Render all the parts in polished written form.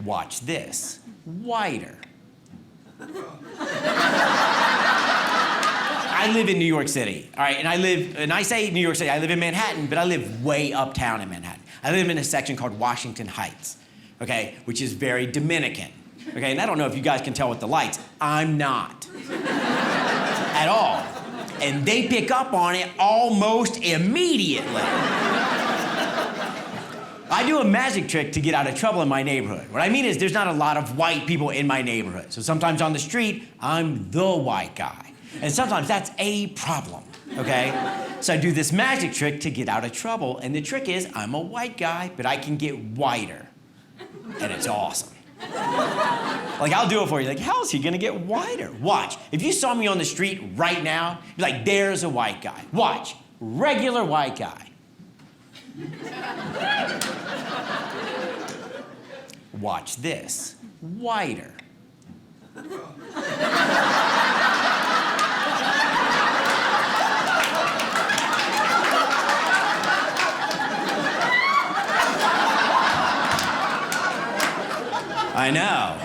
Watch this. Whiter. I live in New York City, all right? And I say New York City, I live in Manhattan, but I live way uptown in Manhattan. I live in a section called Washington Heights, okay, which is very Dominican, okay? And I don't know if you guys can tell with the lights, I'm not at all. And they pick up on it almost immediately. I do a magic trick to get out of trouble in my neighborhood. What I mean is there's not a lot of white people in my neighborhood. So sometimes on the street, I'm the white guy. And sometimes that's a problem, okay? So I do this magic trick to get out of trouble. And the trick is I'm a white guy, but I can get whiter. And it's awesome. Like, I'll do it for you. Like, how is he gonna get whiter? Watch. If you saw me on the street right now, you'd be like, there's a white guy. Watch. Regular white guy. Watch this. Whiter. I know.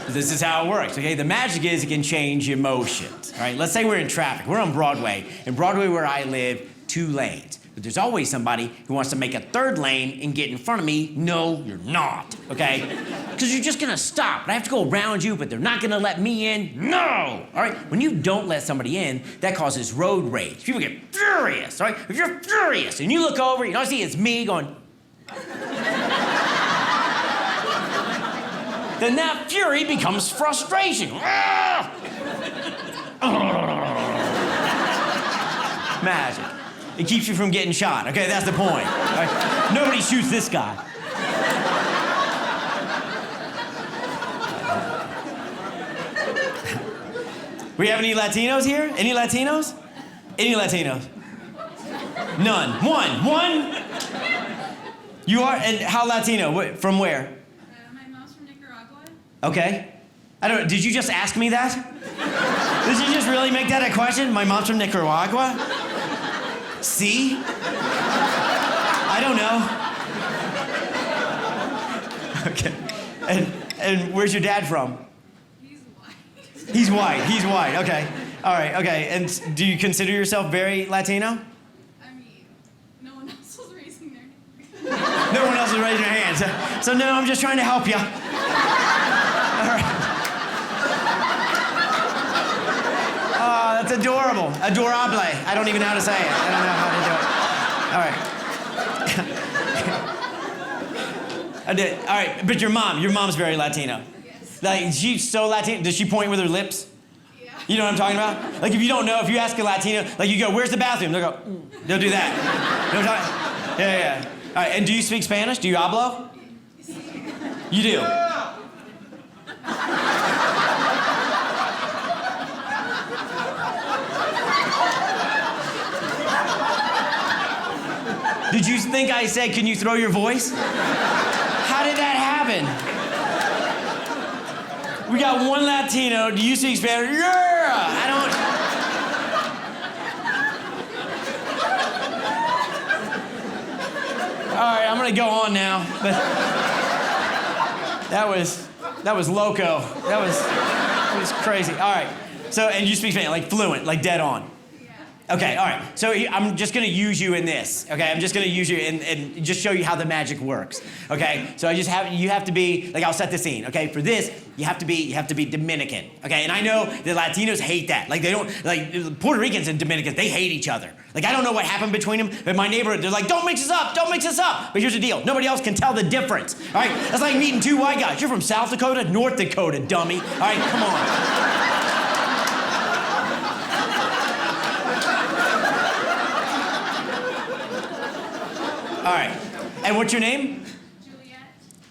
This is how it works, okay? The magic is it can change emotions, all right? Let's say we're in traffic. We're on Broadway. In Broadway, where I live, 2 lanes. But there's always somebody who wants to make a 3rd lane and get in front of me. No, you're not, okay? Because you're just gonna stop. And I have to go around you, but they're not gonna let me in. No! All right? When you don't let somebody in, that causes road rage. People get furious, all right? If you're furious and you look over, you know, see it's me going... then that fury becomes frustration. Magic. It keeps you from getting shot. Okay, that's the point. Right? Nobody shoots this guy. We have any Latinos here? Any Latinos? Any Latinos? None. One. You are? And how Latino? From where? My mom's from Nicaragua. Okay. Did you just ask me that? Did you just really make that a question? My mom's from Nicaragua? See? I don't know. Okay. And where's your dad from? He's white. He's white, okay. All right, okay. And do you consider yourself very Latino? I mean, no one else was raising their hand. No one else is raising their hands. So no, I'm just trying to help you. All right. Oh, that's adorable. Adorable. I don't even know how to say it. I don't know how to do it. All right. I did. All right, but your mom's very Latino. Yes. Like, she's so Latino. Does she point with her lips? Yeah. You know what I'm talking about? Like, if you don't know, if you ask a Latino, like, you go, where's the bathroom? They'll go, they'll do that. You know what I'm talking? Yeah. All right, and do you speak Spanish? Do you hablo? You do? Did you think I said, can you throw your voice? How did that happen? We got one Latino. Do you speak Spanish? Yeah! All right, I'm gonna go on now. But that was loco. That was crazy. All right. So, and you speak Spanish, like fluent, like dead on. Okay, all right. So I'm just gonna use you in this. Okay, I'm just gonna use you and just show you how the magic works. Okay, so you have to be like, I'll set the scene. Okay, for this you have to be Dominican. Okay, and I know the Latinos hate that. Like they don't like Puerto Ricans and Dominicans. They hate each other. Like I don't know what happened between them, but in my neighborhood they're like, don't mix us up, don't mix us up. But here's the deal: nobody else can tell the difference. All right, that's like meeting 2 white guys. You're from South Dakota, North Dakota, dummy. All right, come on. All right. And what's your name? Juliet.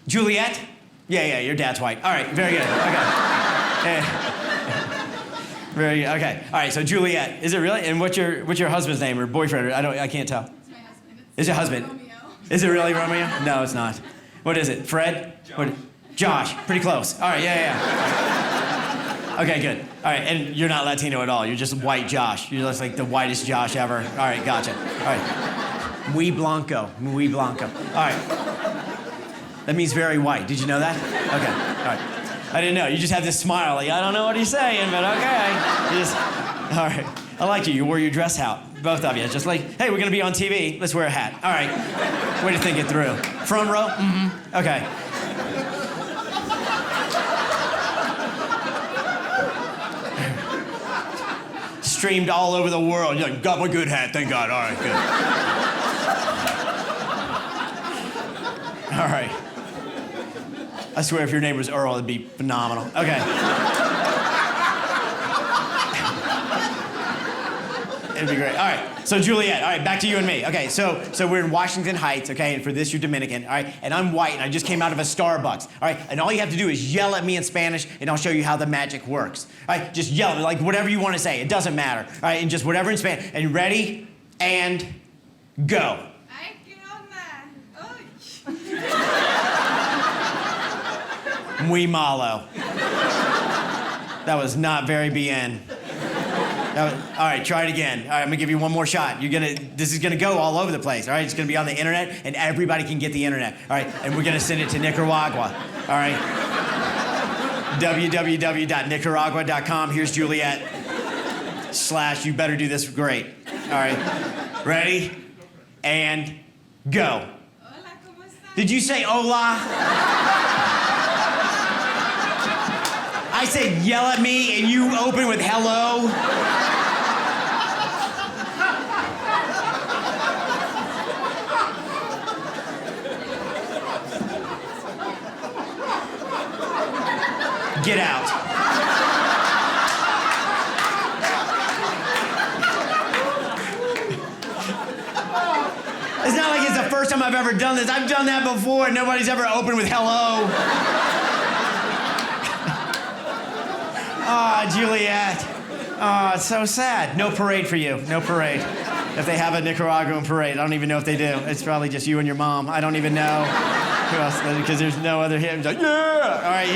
Juliet? Yeah, your dad's white. All right, very good. Okay. Very good. Okay. All right, so Juliet. Is it really? And what's your husband's name or boyfriend? I can't tell. It's my husband. Is your husband? Romeo. Is it really Romeo? No, it's not. What is it? Fred? Josh. Pretty close. All right, yeah. Okay, good. All right, and you're not Latino at all. You're just white Josh. You're just like the whitest Josh ever. All right, gotcha. All right. Muy blanco. All right. That means very white. Did you know that? Okay, all right. I didn't know. You just have this smile like, I don't know what he's saying, but okay. All right. I like you. You wore your dress out. Both of you. Just like, hey, we're going to be on TV. Let's wear a hat. All right. Way to think it through. Front row? Mm-hmm. Okay. Streamed all over the world. You're like, got my good hat. Thank God. All right, good. All right. I swear if your name was Earl, it'd be phenomenal. Okay. It'd be great. All right. So Juliet, all right, back to you and me. Okay, so we're in Washington Heights, okay, and for this you're Dominican, all right, and I'm white and I just came out of a Starbucks, all right, and all you have to do is yell at me in Spanish and I'll show you how the magic works. All right, just yell, like whatever you want to say, it doesn't matter. All right, and just whatever in Spanish. And ready, and go. Ay, ¿qué onda? Uy. Muy malo. That was not very bien. All right, try it again. All right, I'm gonna give you one more shot. This is gonna go all over the place, all right? It's gonna be on the internet, and everybody can get the internet, all right? And we're gonna send it to Nicaragua, all right? www.nicaragua.com. Here's Juliet. / you better do this great. All right, ready? And go. Hola, ¿cómo estás? Did you say hola? I said yell at me, and you open with hello? Get out. It's not like it's the first time I've ever done this. I've done that before, and nobody's ever opened with hello. Ah, Juliet. Oh, it's so sad. No parade for you. No parade. If they have a Nicaraguan parade, I don't even know if they do. It's probably just you and your mom. I don't even know who else, because there's no other him. He's like, yeah! All right,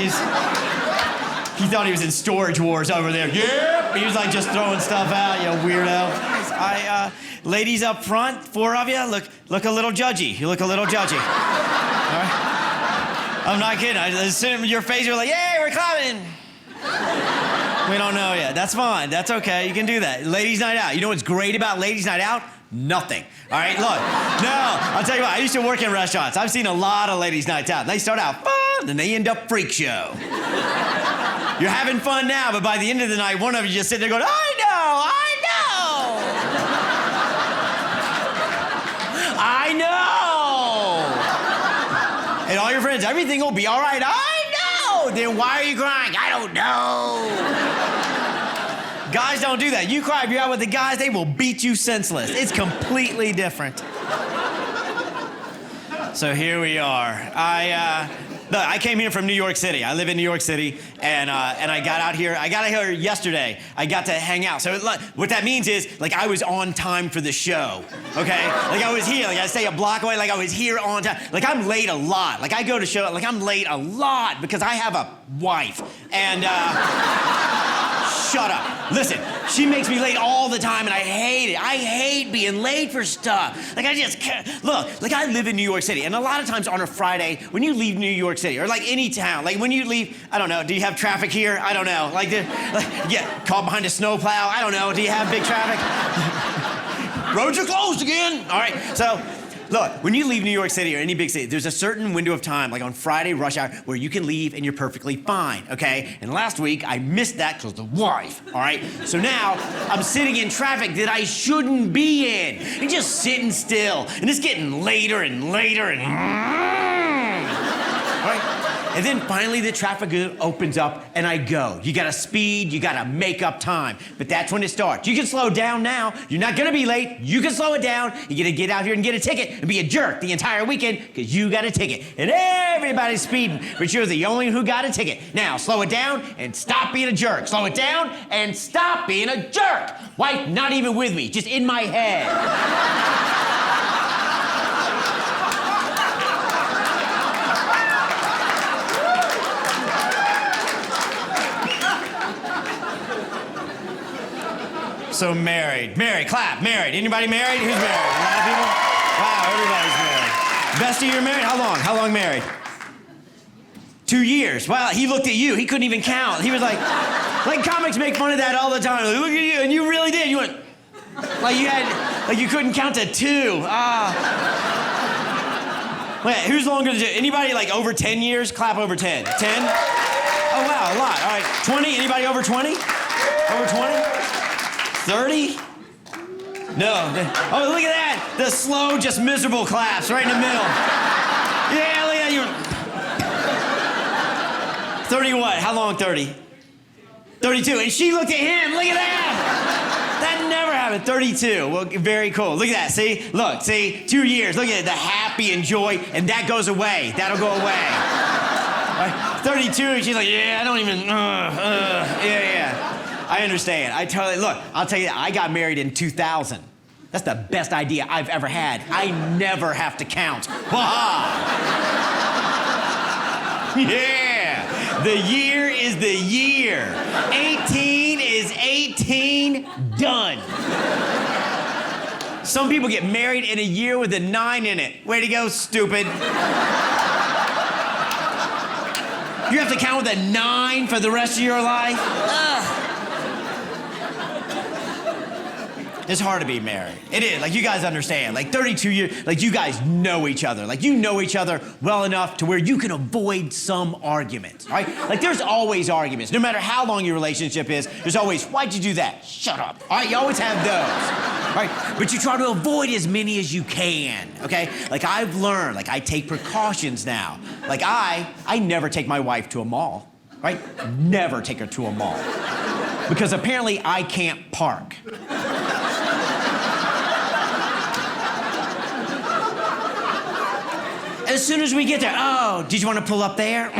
he thought he was in Storage Wars over there. Yeah! He was like just throwing stuff out, you weirdo. Ladies up front, 4 of you, look a little judgy. You look a little judgy. All right? I'm not kidding. As soon as your face, you're like, yay, we're clapping. We don't know yet. That's fine. That's okay. You can do that. Ladies' night out. You know what's great about ladies' night out? Nothing. All right, look. No, I'll tell you what. I used to work in restaurants. I've seen a lot of ladies' nights out. They start out fun, and they end up freak show. You're having fun now, but by the end of the night, one of you just sitting there going, I know. And all your friends, everything will be all right. I know. Then why are you crying? I don't know. Guys don't do that. You cry if you're out with the guys, they will beat you senseless. It's completely different. So here we are. I came here from New York City. I live in New York City, and I got out here. I got out here yesterday. I got to hang out. So what that means is, like, I was on time for the show. Okay, like I was here. Like I stay a block away. Like I was here on time. Like I'm late a lot. Like I go to show. Like I'm late a lot because I have a wife. And shut up. Listen, she makes me late all the time, and I hate it. I hate being late for stuff. Like, I just can't. Look, like, I live in New York City, and a lot of times on a Friday, when you leave New York City, or like any town, like when you leave, I don't know, do you have traffic here? I don't know. Like caught behind a snowplow? I don't know. Do you have big traffic? Roads are closed again. All right, so. Look, when you leave New York City or any big city, there's a certain window of time, like on Friday rush hour, where you can leave and you're perfectly fine, okay? And last week, I missed that because of the wife, all right? So now, I'm sitting in traffic that I shouldn't be in, and just sitting still, and it's getting later and later, and all right? And then finally the traffic opens up and I go. You gotta speed, you gotta make up time. But that's when it starts. You can slow down now. You're not gonna be late. You can slow it down. You gotta get out here and get a ticket and be a jerk the entire weekend because you got a ticket. And everybody's speeding, but you're the only one who got a ticket. Now, slow it down and stop being a jerk. Slow it down and stop being a jerk. Wife, not even with me, just in my head. So married, clap, married. Anybody married? Who's married? A lot of people? Wow, everybody's married. Bestie, you're married? How long? How long married? 2 years. Well, he looked at you. He couldn't even count. He was like comics make fun of that all the time. Like, look at you, and you really did. You went, you couldn't count to 2. Wait, who's longer than anybody like over 10 years? Clap over 10. 10? Oh, wow, a lot. All right, 20? Anybody over 20? Over 20? 30? No. Oh, look at that. The slow, just miserable claps right in the middle. Yeah, look at you. 30 what? How long 30? 32. And she looked at him. Look at that. That never happened. 32. Well, very cool. Look at that. See? Look, see? 2 years. Look at it. The happy and joy, and that goes away. That'll go away. Right? 32, and she's like, yeah, I don't even, yeah. I understand. I totally, look, I'll tell you, I got married in 2000. That's the best idea I've ever had. I never have to count. Yeah. The year is the year. 18 is 18, done. Some people get married in a year with a 9 in it. Way to go, stupid. You have to count with a 9 for the rest of your life? Ugh. It's hard to be married. It is, like you guys understand. Like 32 years, like you guys know each other. Like you know each other well enough to where you can avoid some arguments, right? Like there's always arguments. No matter how long your relationship is, there's always, why'd you do that? Shut up, all right? You always have those, right? But you try to avoid as many as you can, okay? Like I've learned, like I take precautions now. Like I never take my wife to a mall, right? Never take her to a mall. Because apparently I can't park. As soon as we get there, oh, did you want to pull up there?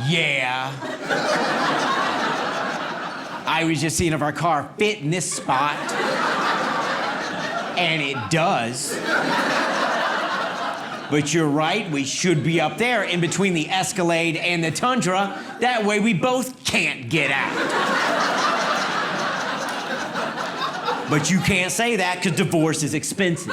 Yeah. I was just seeing if our car fit in this spot. And it does. But you're right, we should be up there in between the Escalade and the Tundra. That way we both can't get out. But you can't say that because divorce is expensive.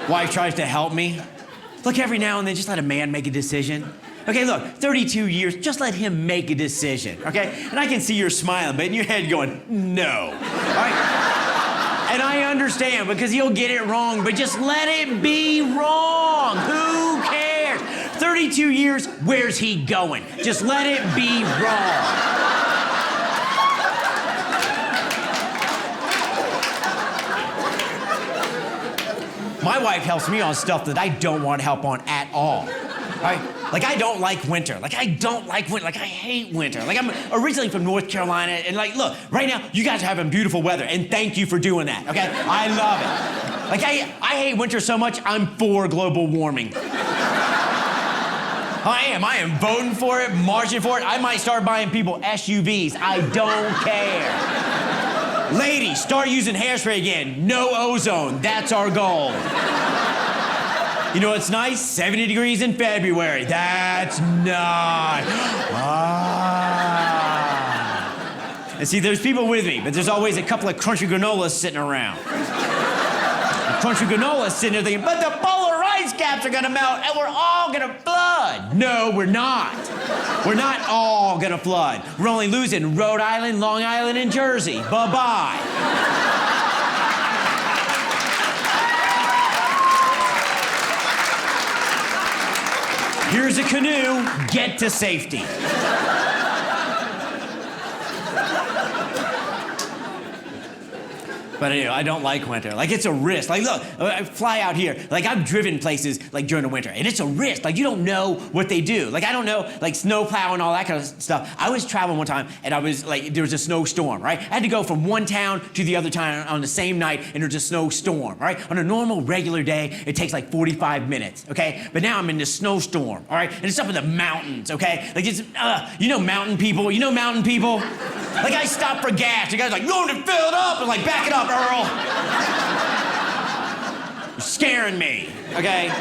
Wife tries to help me. Look, every now and then, just let a man make a decision. Okay, look, 32 years, just let him make a decision, okay? And I can see you're smiling, but in your head going, no, all right? And I understand because he'll get it wrong, but just let it be wrong. Who cares? 32 years, where's he going? Just let it be wrong. My wife helps me on stuff that I don't want help on at all, right? Like, I don't like winter. Like, I hate winter. Like, I'm originally from North Carolina, and like, look, right now, you guys are having beautiful weather, and thank you for doing that, okay? I love it. Like, I hate winter so much, I'm for global warming. I am voting for it, marching for it. I might start buying people SUVs. I don't care. Ladies, start using hairspray again. No ozone, that's our goal. You know what's nice? 70 degrees in February. That's nice. Ah. And see, there's people with me, but there's always a couple of crunchy granolas sitting around. Crunchy granolas sitting there thinking, but the polar ice caps are gonna melt and we're all gonna flood. No, we're not. We're not all gonna flood. We're only losing Rhode Island, Long Island, and Jersey. Bye-bye. Here's a canoe, get to safety. But anyway, I don't like winter. Like, it's a risk. Like, look, I fly out here. Like, I've driven places, like, during the winter, and it's a risk. Like, you don't know what they do. Like, I don't know, like, snow plow and all that kind of stuff. I was traveling one time, and I was, like, there was a snowstorm, right? I had to go from one town to the other town on the same night, and there was a snowstorm, right? On a normal, regular day, it takes, like, 45 minutes, okay? But now I'm in this snowstorm, all right? And it's up in the mountains, okay? Like, it's, you know mountain people? You know mountain people? Like, I stopped for gas. The guy's like, going to fill it up, and, like, back it up, Earl. You're scaring me, okay?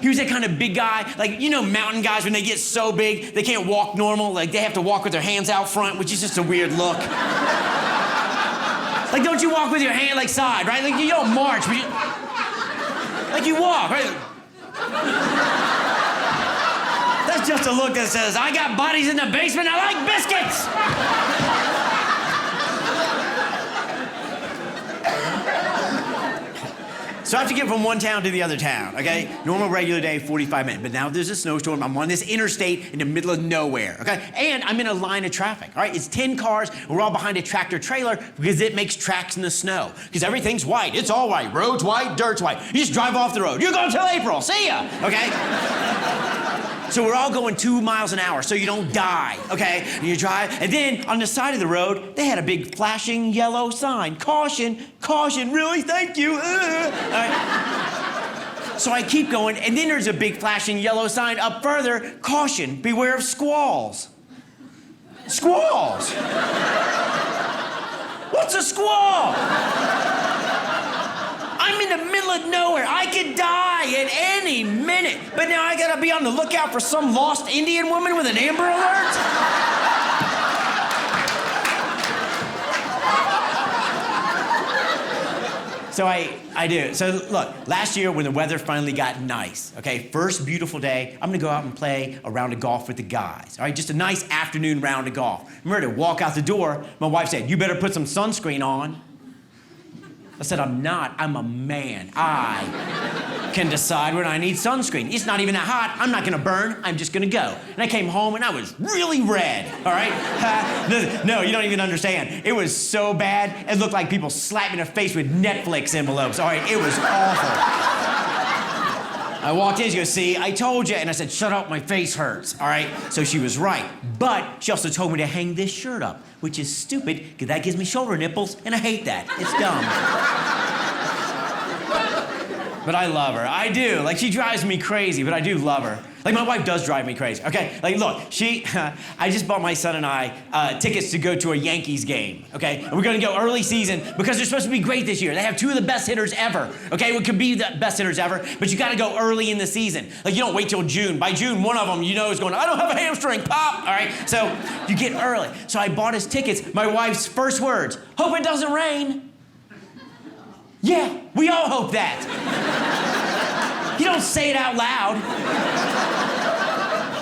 He was that kind of big guy, like, you know mountain guys when they get so big, they can't walk normal, like they have to walk with their hands out front, which is just a weird look. Like, don't you walk with your hand like side, right? Like, you don't march, but like you walk, right? That's just a look that says, I got buddies in the basement, I like biscuits! So I have to get from one town to the other town, okay? Normal, regular day, 45 minutes. But now there's a snowstorm. I'm on this interstate in the middle of nowhere, okay? And I'm in a line of traffic, all right? It's 10 cars, and we're all behind a tractor trailer because it makes tracks in the snow. Because everything's white. It's all white. Road's white, dirt's white. You just drive off the road. You're going till April. See ya, okay? So we're all going 2 miles an hour so you don't die, okay? And you drive, and then on the side of the road, they had a big flashing yellow sign. Caution, caution, really? Thank you. All right. So I keep going, and then there's a big flashing yellow sign up further. Caution, beware of squalls. Squalls? What's a squall? I'm in the middle of nowhere. I could die at any minute. But now I gotta be on the lookout for some lost Indian woman with an Amber Alert? So I do. So look, last year when the weather finally got nice, okay, first beautiful day, I'm gonna go out and play a round of golf with the guys, all right? Just a nice afternoon round of golf. Remember to walk out the door, my wife said, you better put some sunscreen on. I said, I'm not. I'm a man. I can decide when I need sunscreen. It's not even that hot. I'm not gonna burn. I'm just gonna go. And I came home and I was really red, all right? No, you don't even understand. It was so bad, it looked like people slapped me in the face with Netflix envelopes, all right? It was awful. I walked in, she goes, see, I told you. And I said, shut up, my face hurts, all right? So she was right. But she also told me to hang this shirt up, which is stupid, because that gives me shoulder nipples, and I hate that. It's dumb. But I love her. I do. Like, she drives me crazy, but I do love her. Like, my wife does drive me crazy, okay? Like, look, I just bought my son and I tickets to go to a Yankees game, okay? And we're gonna go early season because they're supposed to be great this year. They have two of the best hitters ever, okay? It could be the best hitters ever, but you gotta go early in the season. Like, you don't wait till June. By June, one of them, you know, is going, I don't have a hamstring, pop, all right? So you get early. So I bought his tickets. My wife's first words, hope it doesn't rain. Yeah, we all hope that. You don't say it out loud.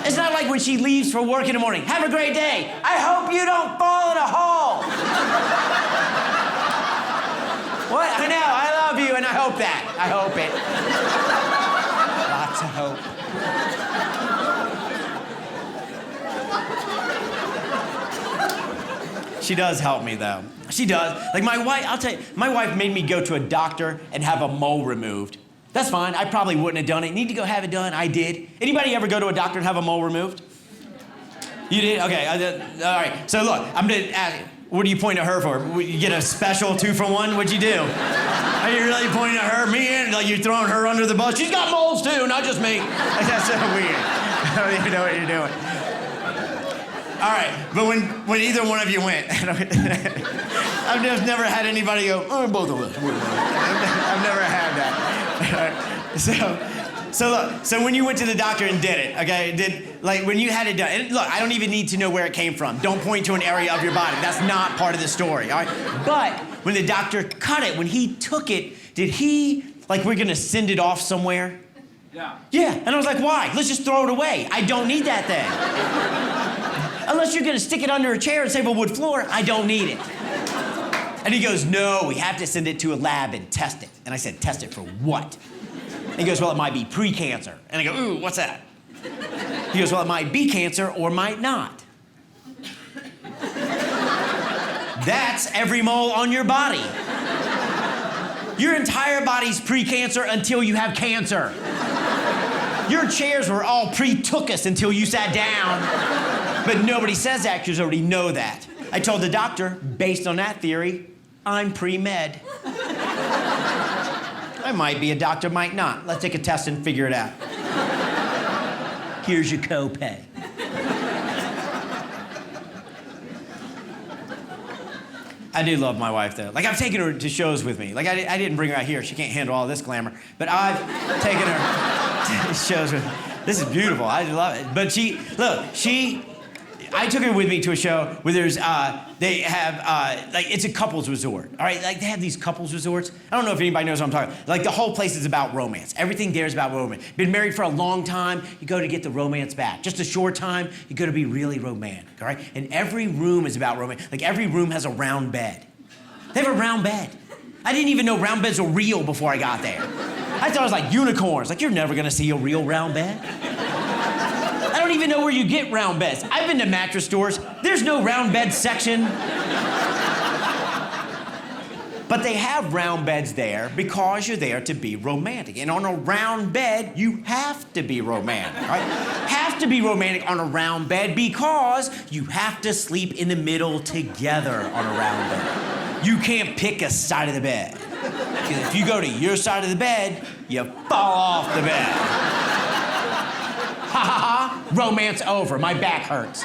It's not like when she leaves for work in the morning. Have a great day. I hope you don't fall in a hole. What? I know, I love you, and I hope that. I hope it. Lots of hope. She does help me, though. She does. Like, my wife, I'll tell you, my wife made me go to a doctor and have a mole removed. That's fine. I probably wouldn't have done it. Need to go have it done. I did. Anybody ever go to a doctor and have a mole removed? You did? Okay. All right. So look, I'm gonna ask. What are you pointing at her for? You get a special 2-for-1? What'd you do? Are you really pointing at her? Me and like you're throwing her under the bus? She's got moles too, not just me. That's so weird. I don't even know what you're doing. All right, but when either one of you went, I've just never had anybody go, oh, both of us. I've never had that. So look, so when you went to the doctor and did it, okay, when you had it done, and look, I don't even need to know where it came from. Don't point to an area of your body. That's not part of the story, all right? But when the doctor cut it, when he took it, did he, like, we're gonna send it off somewhere? Yeah. Yeah, and I was like, why? Let's just throw it away. I don't need that thing. Unless you're gonna stick it under a chair and save a wood floor, I don't need it. And he goes, no, we have to send it to a lab and test it. And I said, test it for what? And he goes, well, it might be pre-cancer. And I go, ooh, what's that? He goes, well, it might be cancer or might not. That's every mole on your body. Your entire body's pre-cancer until you have cancer. Your chairs were all pre-took-us until you sat down. But nobody says that because you already know that. I told the doctor, based on that theory, I'm pre-med. I might be a doctor, might not. Let's take a test and figure it out. Here's your copay. I do love my wife, though. Like, I've taken her to shows with me. Like, I didn't bring her out here. She can't handle all this glamour. But I've taken her... shows her. This is beautiful. I love it. But I took her with me to a show where there's, they have, like, it's a couples resort, all right? Like, they have these couples resorts. I don't know if anybody knows what I'm talking about. Like, the whole place is about romance. Everything there is about romance. Been married for a long time, you go to get the romance back. Just a short time, you go to be really romantic, all right? And every room is about romance. Like, every room has a round bed. They have a round bed. I didn't even know round beds were real before I got there. I thought it was like unicorns. Like, you're never gonna see a real round bed. I don't even know where you get round beds. I've been to mattress stores. There's no round bed section. But they have round beds there because you're there to be romantic. And on a round bed, you have to be romantic, right? Have to be romantic on a round bed because you have to sleep in the middle together on a round bed. You can't pick a side of the bed. Because if you go to your side of the bed, you fall off the bed. Ha ha ha, romance over, my back hurts.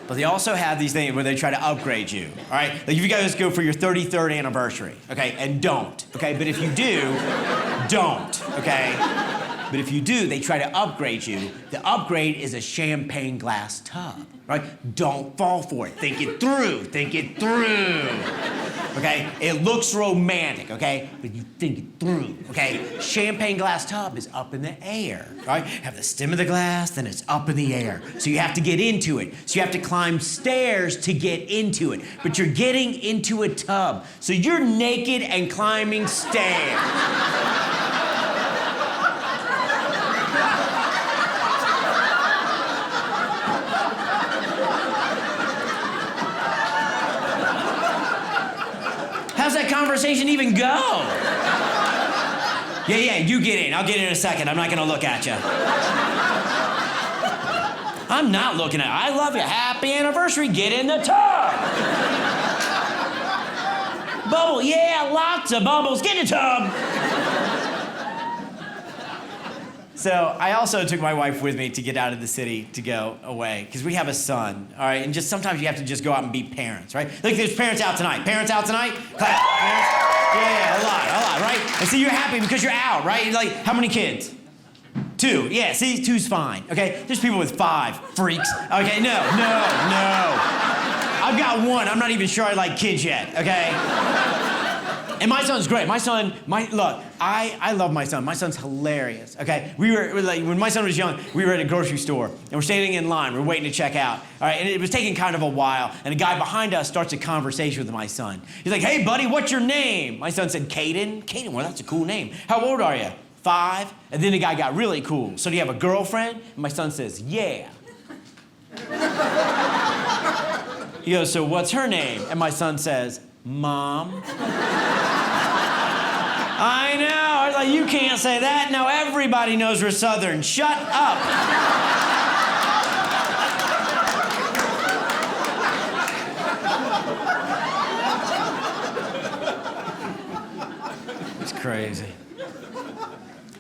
But they also have these things where they try to upgrade you, all right? Like if you guys go for your 33rd anniversary, okay, and don't, okay? But if you do, don't, okay? But if you do, they try to upgrade you. The upgrade is a champagne glass tub, right? Don't fall for it. Think it through, think it through. Okay? It looks romantic, okay? But you think it through, okay? Champagne glass tub is up in the air, right? Have the stem of the glass, then it's up in the air. So you have to get into it. So you have to climb stairs to get into it. But you're getting into a tub. So you're naked and climbing stairs. How's that conversation even go? Yeah, you get in. I'll get in a second. I'm not gonna look at you. I'm not looking at you. I love you. Happy anniversary. Get in the tub. Bubble. Yeah, lots of bubbles. Get in the tub. So I also took my wife with me to get out of the city to go away because we have a son, all right? And just sometimes you have to just go out and be parents, right? Like there's parents out tonight. Parents out tonight? Clap. Parents? Yeah, a lot, right? And so you're happy because you're out, right? You're like, how many kids? 2. Yeah, see, 2's fine, okay? There's people with 5, freaks. Okay, no. I've got 1. I'm not even sure I like kids yet, okay? And my son's great. Look, I love my son. My son's hilarious, okay? We're like, when my son was young, we were at a grocery store, and we're standing in line. We're waiting to check out, all right? And it was taking kind of a while, and a guy behind us starts a conversation with my son. He's like, hey, buddy, what's your name? My son said, Caden. Caden, well, that's a cool name. How old are you? 5. And then the guy got really cool. So do you have a girlfriend? And my son says, yeah. He goes, so what's her name? And my son says, Mom. I know. I was like, you can't say that. Now everybody knows we're Southern. Shut up. It's crazy.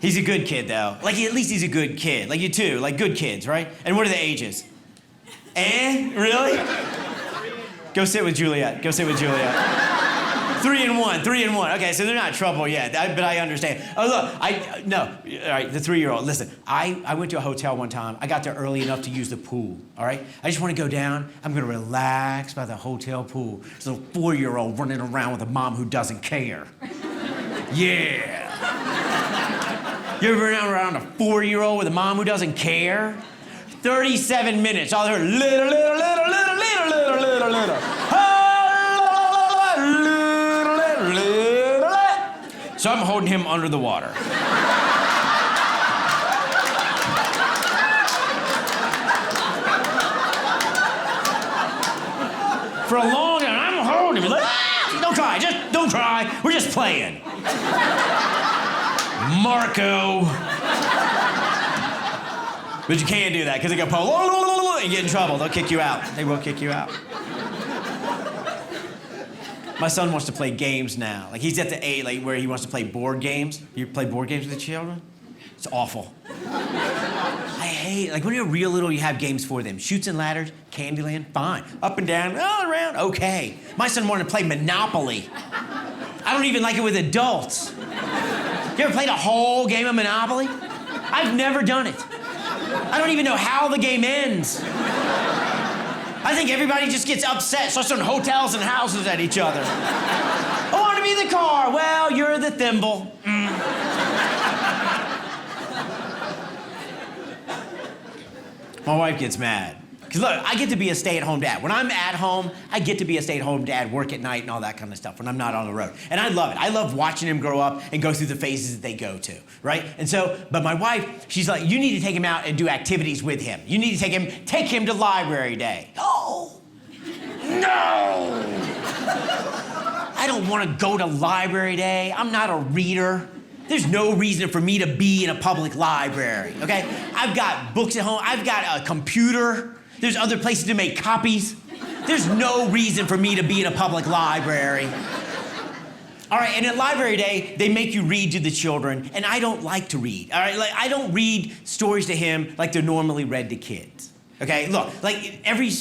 He's a good kid, though. Like, at least he's a good kid. Like you too. Like, good kids, right? And what are the ages? Really? Go sit with Juliet. 3 and 1. Okay, so they're not trouble yet, but I understand. Oh, look, all right, the 3-year-old. Listen, I went to a hotel one time. I got there early enough to use the pool, all right? I just want to go down. I'm going to relax by the hotel pool. This little 4-year-old running around with a mom who doesn't care. Yeah. You ever run around a 4-year-old with a mom who doesn't care? 37 minutes. All I heard, little. So I'm holding him under the water. For a long time, I'm holding him. Like, don't cry, don't cry. We're just playing. Marco. But you can't do that because they go pull and get in trouble. They'll kick you out. They will kick you out. My son wants to play games now. Like he's at the age like where he wants to play board games. You play board games with the children? It's awful. I hate like when you're real little, you have games for them. Chutes and ladders, Candyland, fine. Up and down, all around, okay. My son wanted to play Monopoly. I don't even like it with adults. You ever played a whole game of Monopoly? I've never done it. I don't even know how the game ends. I think everybody just gets upset, starts throwing hotels and houses at each other. I want to be the car. Well, you're the thimble. My wife gets mad. Because look, I get to be a stay-at-home dad. When I'm at home, I get to be a stay-at-home dad, work at night and all that kind of stuff when I'm not on the road. And I love it. I love watching him grow up and go through the phases that they go to, right? And so, but my wife, she's like, you need to take him out and do activities with him. You need to take him to library day. No! I don't want to go to library day. I'm not a reader. There's no reason for me to be in a public library, okay? I've got books at home. I've got a computer. There's other places to make copies. There's no reason for me to be in a public library. All right, and at library day, they make you read to the children, and I don't like to read, all right? Like, I don't read stories to him like they're normally read to kids, okay? Look, like, every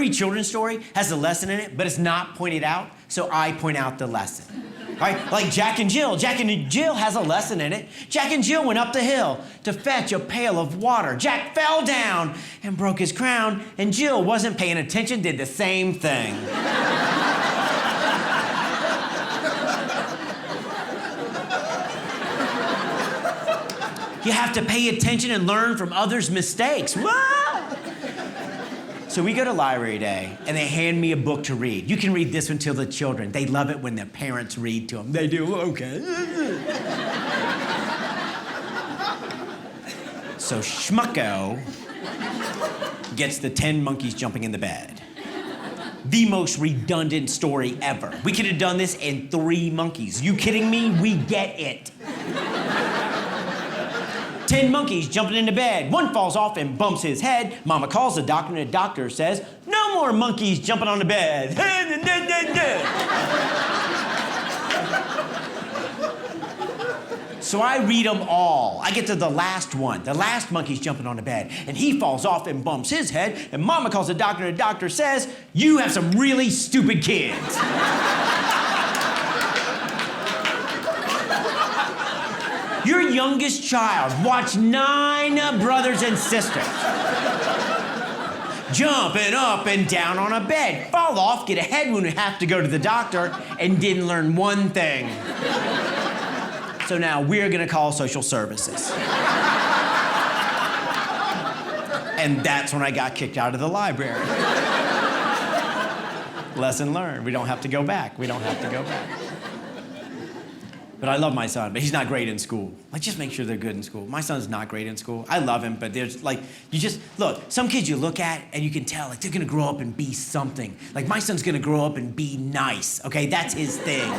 children's story has a lesson in it, but it's not pointed out, so I point out the lesson. Right? Like Jack and Jill. Jack and Jill has a lesson in it. Jack and Jill went up the hill to fetch a pail of water. Jack fell down and broke his crown, and Jill wasn't paying attention, did the same thing. You have to pay attention and learn from others' mistakes. Whoa! So we go to library day, and they hand me a book to read. You can read this one to the children. They love it when their parents read to them. They do, okay. So Schmucko gets the 10 monkeys jumping in the bed. The most redundant story ever. We could have done this in 3 monkeys. You kidding me? We get it. 10 monkeys jumping into bed. One falls off and bumps his head. Mama calls the doctor, and the doctor says, "No more monkeys jumping on the bed." So I read them all. I get to the last one. The last monkey's jumping on the bed, and he falls off and bumps his head, and Mama calls the doctor, and the doctor says, "You have some really stupid kids." Your youngest child watched 9 brothers and sisters jumping up and down on a bed, fall off, get a head wound, and have to go to the doctor, and didn't learn one thing. So now we're gonna call social services. And that's when I got kicked out of the library. Lesson learned. We don't have to go back. We don't have to go back. But I love my son, but he's not great in school. Like, just make sure they're good in school. My son's not great in school. I love him, but there's like, look, some kids you look at and you can tell, like, they're gonna grow up and be something. Like, my son's gonna grow up and be nice, okay? That's his thing.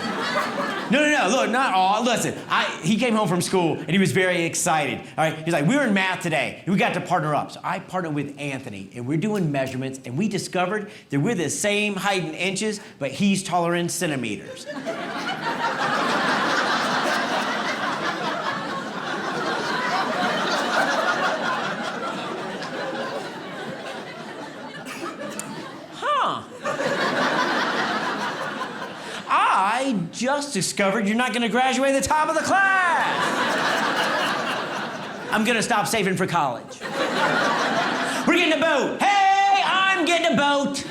No, look, not all. Listen, he came home from school and he was very excited, all right? He's like, we were in math today and we got to partner up. So I partnered with Anthony and we're doing measurements and we discovered that we're the same height in inches, but he's taller in centimeters. I just discovered you're not going to graduate at the top of the class. I'm going to stop saving for college. We're getting a boat. Hey, I'm getting a boat.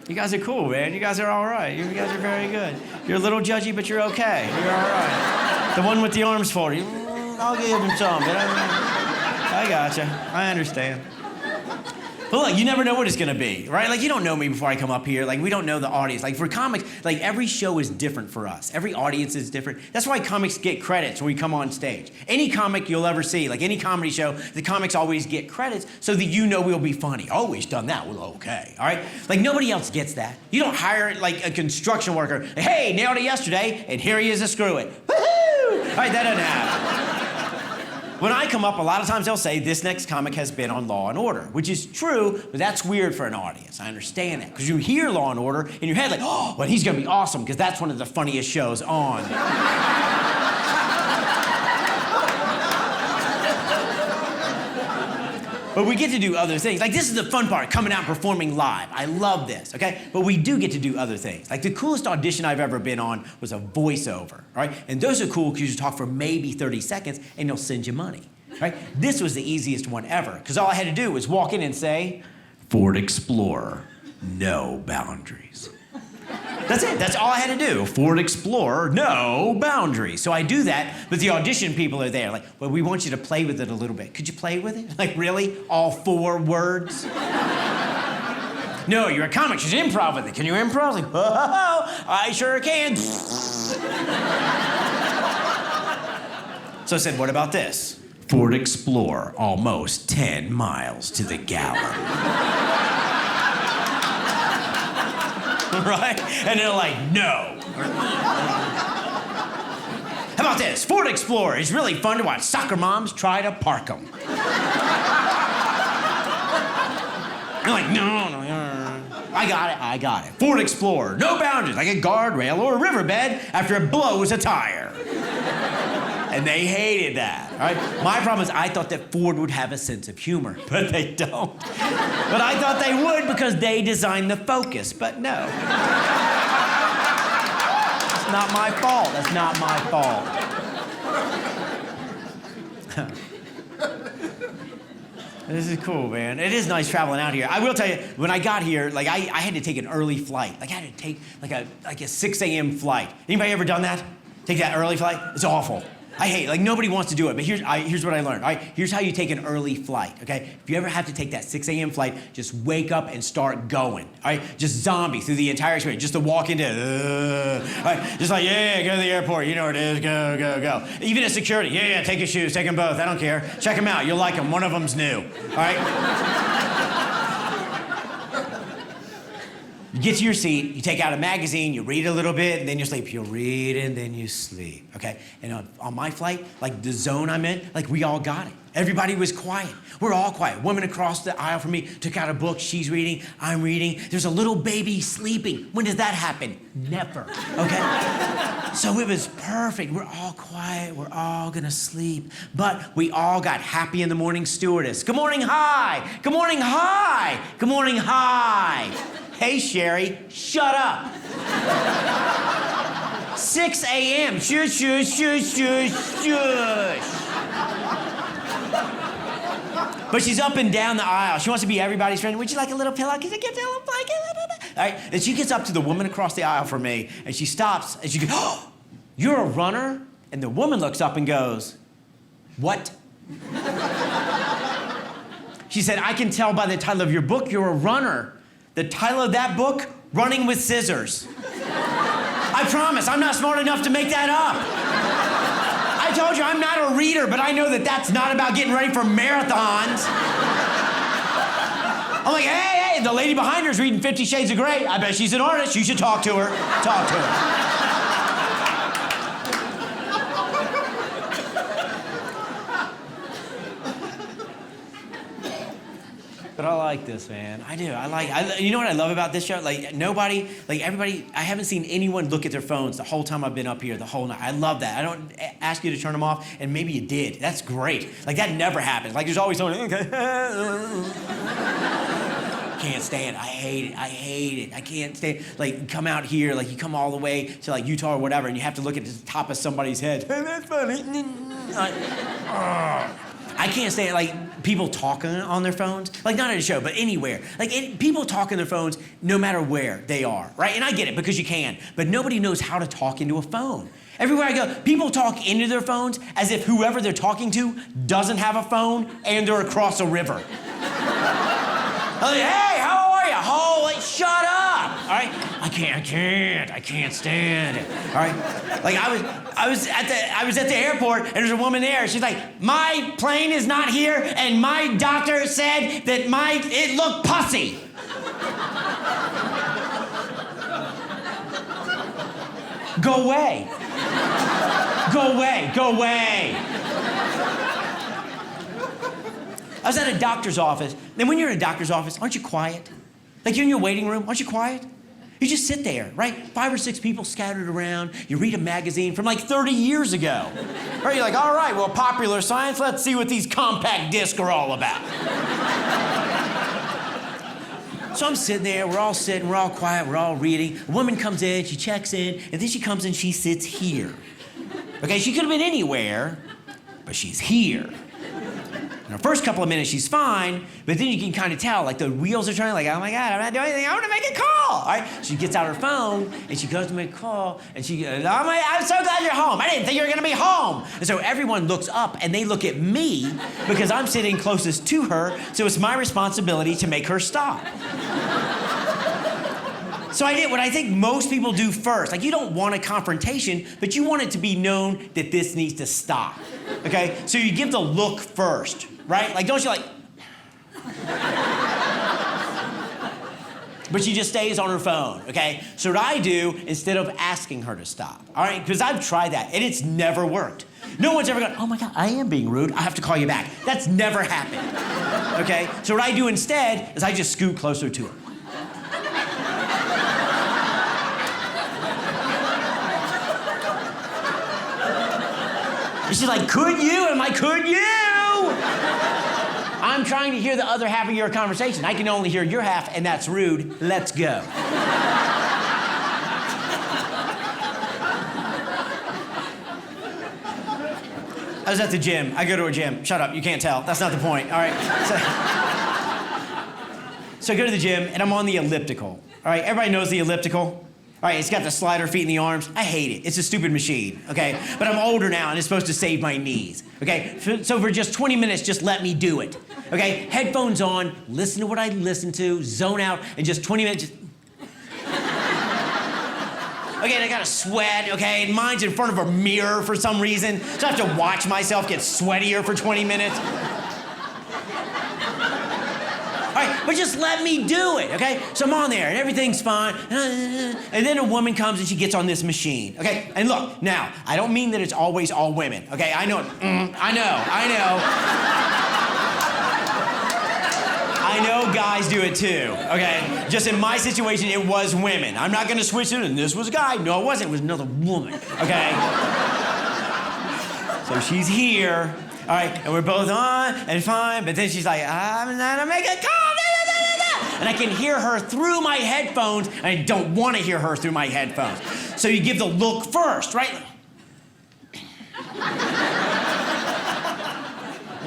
You guys are cool, man. You guys are all right. You guys are very good. You're a little judgy, but you're okay. You're all right. The one with the arms folded. I'll give him some, but I gotcha. I understand. But look, you never know what it's gonna be, right? Like, you don't know me before I come up here. Like, we don't know the audience. Like, for comics, like, every show is different for us. Every audience is different. That's why comics get credits when we come on stage. Any comic you'll ever see, like any comedy show, the comics always get credits so that you know we'll be funny. Always done that. Well, okay, all right? Like, nobody else gets that. You don't hire, like, a construction worker. Hey, nailed it yesterday, and here he is to screw it. Woohoo! All right, that doesn't happen. When I come up, a lot of times they'll say, this next comic has been on Law & Order, which is true, but that's weird for an audience. I understand that, because you hear Law & Order in your head like, oh, well, he's gonna be awesome, because that's one of the funniest shows on. But we get to do other things. Like, this is the fun part, coming out and performing live. I love this, okay? But we do get to do other things. Like, the coolest audition I've ever been on was a voiceover, all right? And those are cool because you talk for maybe 30 seconds and they'll send you money, right? This was the easiest one ever because all I had to do was walk in and say, Ford Explorer, no boundaries. That's it. That's all I had to do. Ford Explorer, no boundaries. So I do that, but the audition people are there. Like, well, we want you to play with it a little bit. Could you play with it? Like, really? All 4 words? No, you're a comic. You should improv with it. Can you improv? Like, oh, I sure can. So I said, what about this? Ford Explorer, almost 10 miles to the gallon. Right? And they're like, no. How about this? Ford Explorer is really fun to watch soccer moms try to park them. They're like, no. I got it. Ford Explorer, no boundaries, like a guardrail or a riverbed after it blows a tire. And they hated that, all right? My problem is I thought that Ford would have a sense of humor, but they don't. But I thought they would because they designed the Focus, but no. It's not my fault. That's not my fault. This is cool, man. It is nice traveling out here. I will tell you, when I got here, like I had to take an early flight. Like I had to take like a 6 a.m. flight. Anybody ever done that? Take that early flight? It's awful. I hate it. Like, nobody wants to do it, but here's what I learned. All right, here's how you take an early flight, okay? If you ever have to take that 6 a.m. flight, just wake up and start going, all right? Just zombie through the entire experience, just to walk into, all right? Just like, yeah, go to the airport, you know where it is, go. Even at security, yeah, take your shoes, take them both, I don't care. Check them out, you'll like them, one of them's new, all right? You get to your seat, you take out a magazine, you read a little bit, and then you sleep. You'll read and then you sleep, okay? And on my flight, like the zone I'm in, like we all got it. Everybody was quiet. We're all quiet. Woman across the aisle from me took out a book. She's reading, I'm reading. There's a little baby sleeping. When does that happen? Never, okay? So it was perfect. We're all quiet. We're all gonna sleep. But we all got happy in the morning stewardess. Good morning, hi. Good morning, hi. Good morning, hi. Hey, Sherry, shut up. 6 a.m. Shush, shush, shush, shush, shush. But she's up and down the aisle. She wants to be everybody's friend. Would you like a little pillow? Can I get a little blanket? All right, and she gets up to the woman across the aisle from me, and she stops, and she goes, oh, you're a runner? And the woman looks up and goes, what? She said, I can tell by the title of your book, you're a runner. The title of that book, Running with Scissors. I promise, I'm not smart enough to make that up. I told you I'm not a reader, but I know that that's not about getting ready for marathons. I'm like, hey, the lady behind her is reading 50 Shades of Grey. I bet she's an artist. You should talk to her. Talk to her. But I like this, man. I do. You know what I love about this show? Like, everybody, I haven't seen anyone look at their phones the whole time I've been up here, the whole night. I love that. I don't ask you to turn them off, and maybe you did. That's great. Like, that never happens. Like, there's always someone, okay. Can't stand it. I hate it. I can't stand, like, you come out here, like, you come all the way to, like, Utah or whatever, and you have to look at the top of somebody's head. That's funny. I can't stand, like, people talking on their phones. Like, not at a show, but anywhere. Like, people talk on their phones no matter where they are, right? And I get it, because you can. But nobody knows how to talk into a phone. Everywhere I go, people talk into their phones as if whoever they're talking to doesn't have a phone and they're across a river. I'm like, hey, how are you? Holy, shut up! All right, I can't stand it. All right, like I was at the airport and there's a woman there. She's like, my plane is not here, and my doctor said that it looked pussy. Go away. Go away. Go away. I was at a doctor's office. And when you're in a doctor's office, aren't you quiet? Like, you're in your waiting room, aren't you quiet? You just sit there, right? 5 or 6 people scattered around. You read a magazine from like 30 years ago. Right? You're like, all right, well, popular science, let's see what these compact discs are all about. So I'm sitting there, we're all sitting, we're all quiet, we're all reading. A woman comes in, she checks in, and then she comes in, she sits here. Okay, she could have been anywhere, but she's here. In the first couple of minutes, she's fine, but then you can kind of tell, like the wheels are turning, like, oh my God, I'm not doing anything, I want to make a call, all right? She gets out her phone, and she goes to make a call, and she goes, I'm so glad you're home. I didn't think you were gonna be home. And so everyone looks up, and they look at me, because I'm sitting closest to her, so it's my responsibility to make her stop. So I did what I think most people do first. Like, you don't want a confrontation, but you want it to be known that this needs to stop, okay? So you give the look first, right? Like, don't you like... But she just stays on her phone, okay? So what I do, instead of asking her to stop, all right? Because I've tried that, and it's never worked. No one's ever gone, oh my God, I am being rude, I have to call you back. That's never happened, okay? So what I do instead is I just scoot closer to her. And she's like, could you? I'm like, could you? I'm trying to hear the other half of your conversation. I can only hear your half, and that's rude. Let's go. I was at the gym. I go to a gym. Shut up, you can't tell. That's not the point, all right? So I go to the gym, and I'm on the elliptical. All right, everybody knows the elliptical? All right, it's got the slider feet and the arms. I hate it. It's a stupid machine, okay? But I'm older now, and it's supposed to save my knees, okay? So for just 20 minutes, just let me do it, okay? Headphones on, listen to what I listen to, zone out, and just 20 minutes, just... Okay, and I gotta sweat, okay? And mine's in front of a mirror for some reason, so I have to watch myself get sweatier for 20 minutes. All right, but just let me do it, okay? So I'm on there, and everything's fine. And then a woman comes, and she gets on this machine, okay? And look, now, I don't mean that it's always all women, okay? I know, I know. I know guys do it too, okay? Just in my situation, it was women. I'm not gonna switch it, and this was a guy. No, it wasn't. It was another woman, okay? So she's here. All right, and we're both on and fine, but then she's like, I'm gonna make a call, and I can hear her through my headphones, and I don't want to hear her through my headphones. So you give the look first, right? She's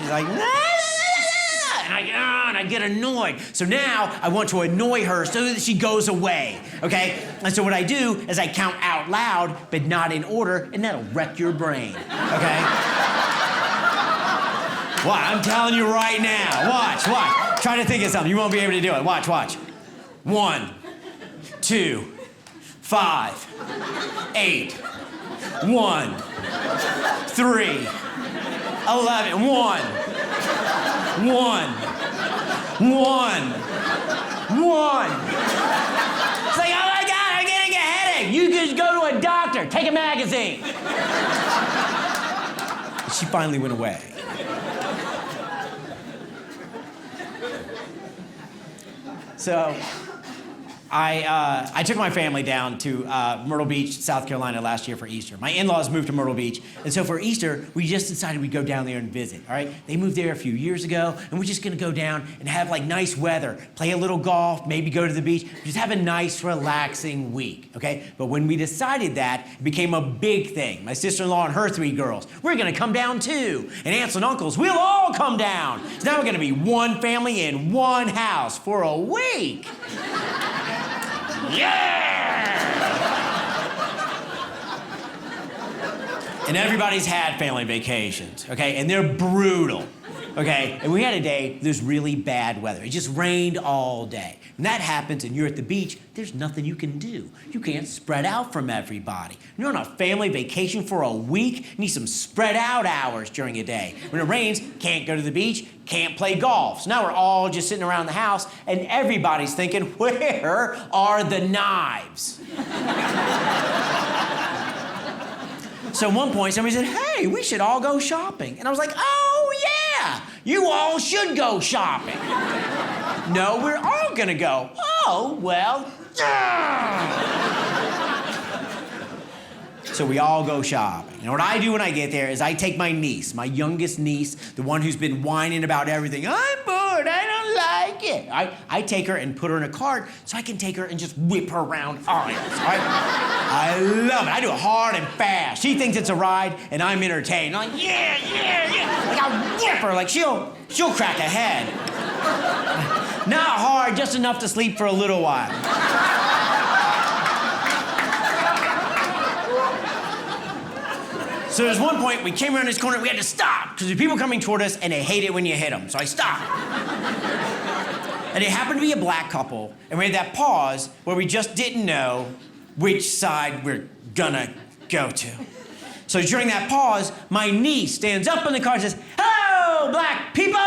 like, and I get annoyed. So now I want to annoy her so that she goes away, okay? And so what I do is I count out loud, but not in order, and that'll wreck your brain, okay? What? I'm telling you right now. Watch. Try to think of something. You won't be able to do it. Watch. 1, 2, 5, 8, 1, 3, 11, 1. It's like, oh my God, I'm getting a headache. You just go to a doctor. Take a magazine. She finally went away. So I took my family down to Myrtle Beach, South Carolina last year for Easter. My in-laws moved to Myrtle Beach, and so for Easter, we just decided we'd go down there and visit, all right? They moved there a few years ago, and we're just gonna go down and have like nice weather, play a little golf, maybe go to the beach, just have a nice, relaxing week, okay? But when we decided that, it became a big thing. My sister-in-law and her 3 girls, we're gonna come down too. And aunts and uncles, we'll all come down. So now we're gonna be one family in one house for a week. Yeah! And everybody's had family vacations, okay? And they're brutal, okay? And we had a day, there's really bad weather. It just rained all day. When that happens and you're at the beach, there's nothing you can do. You can't spread out from everybody. You're on a family vacation for a week, you need some spread out hours during a day. When it rains, can't go to the beach, can't play golf. So now we're all just sitting around the house and everybody's thinking, where are the knives? So at one point, somebody said, hey, we should all go shopping. And I was like, oh, yeah, you all should go shopping. No, we're all gonna go. Oh, well, So we all go shopping. And what I do when I get there is I take my niece, my youngest niece, the one who's been whining about everything. I'm bored, I don't like it. I take her and put her in a cart so I can take her and just whip her around aisles. I love it. I do it hard and fast. She thinks it's a ride, and I'm entertained. I'm like, yeah. Like, I'll whip her. Like, she'll crack a head. Not hard, just enough to sleep for a little while. So there's one point we came around this corner, we had to stop because there's people coming toward us and they hate it when you hit them. So I stopped. And it happened to be a black couple, and we had that pause where we just didn't know which side we're gonna go to. So during that pause, my niece stands up in the car and says, "Hello, black people!"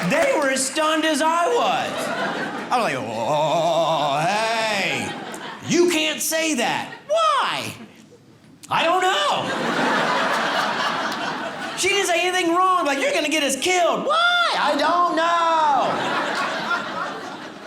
They were as stunned as I was. I was like, "Oh, hey, you can't say that." Why? I don't know. She didn't say anything wrong, like, "You're gonna get us killed." Why? I don't know.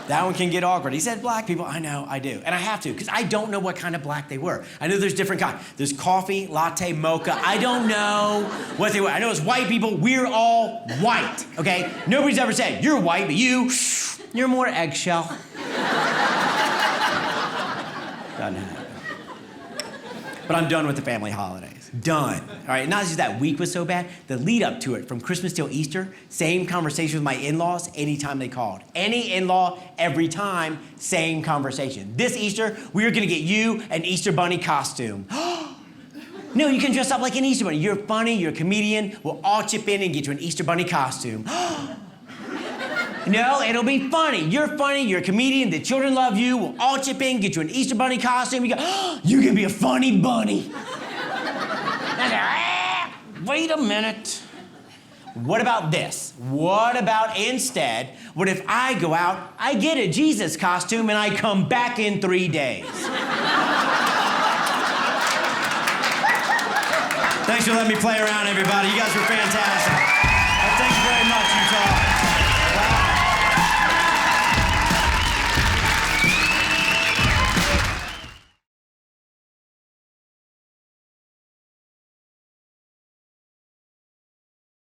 That one can get awkward. He said black people. I know, I do. And I have to, because I don't know what kind of black they were. I know there's different kinds. There's coffee, latte, mocha. I don't know what they were. I know as white people, we're all white, okay? Nobody's ever said, "You're white, but you're more eggshell." Doesn't happen. But I'm done with the family holidays. Done. All right, not just that week was so bad, the lead up to it, from Christmas till Easter, same conversation with my in-laws anytime they called. Any in-law, every time, same conversation. This Easter, we are gonna get you an Easter bunny costume. No, you can dress up like an Easter bunny. You're funny, you're a comedian, we'll all chip in and get you an Easter bunny costume. No, it'll be funny. You're funny, you're a comedian, the children love you, we'll all chip in, get you an Easter bunny costume. You go, you can be a funny bunny. Wait a minute. What about this? What about instead, what if I go out, I get a Jesus costume, and I come back in 3 days? Thanks for letting me play around, everybody. You guys were fantastic. Thank you very much, Utah.